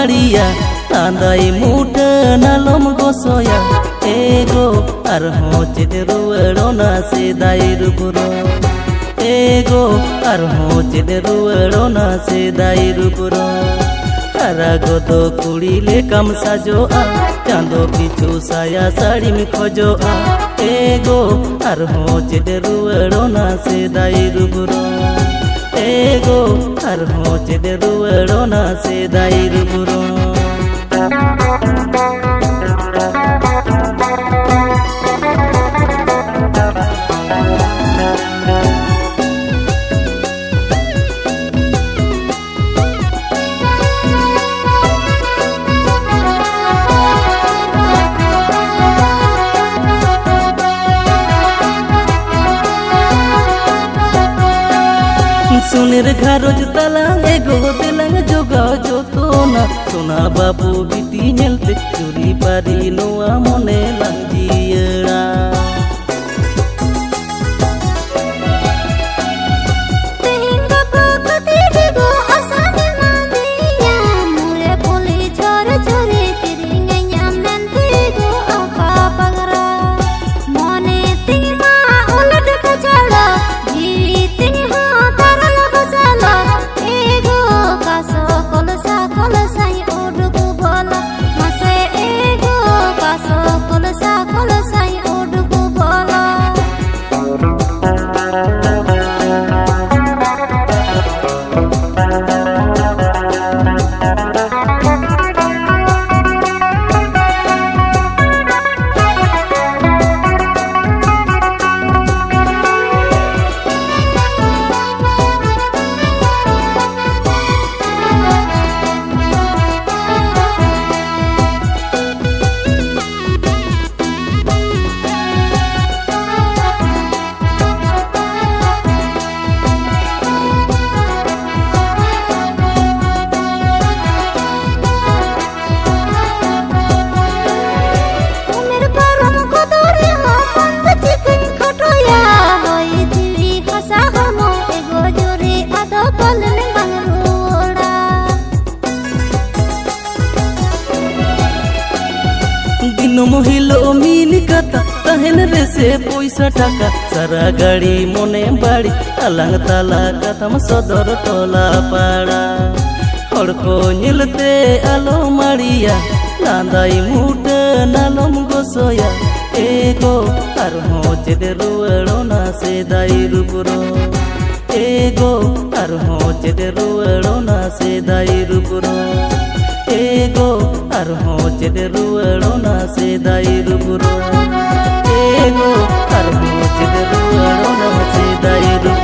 मारिया तांदाई मुठा नालम गोसोया एगो आरहों चेद रुवाड़ोना सेदाई रुपुरो एगो आरहों चेद रुवाड़ोना सेदाई रुपुरो हारा गोदो कुड़ी लेकाम साजोआ चांदो पिछू साया साड़ी में खोजोआ एगो आरहों चेद रुवाड़ोना सेदाई रुपुरो एगो आरहों चेद रुवाड़ोना सेदाई रुपुरो सुनेर घारोज तलांग एगो तेलांग जोगाओ जोतोना सोना बाबू बिटी नेलते चुरी पारी नोआ मने लांजियड़ा महिलो मिन कथा तहन रे से पैसा टाका सारा गाड़ी मने बाड़ी आलांग ताला कथम सदर टोला पाड़ा हर को निलते आलो मारिया लांदाई मुठा नालम गोसोया एगो आरहों चेद रुवाड़ोना सेदाई रुपुरो एगो आरहों चेद रुवाड़ोना सेदाई रुपुरो एगो आरहों चेद रुवाड़ोना सेदाई रुपुरो एगो आरहों चेद रुवाड़ोना सेदाई रुपुरो।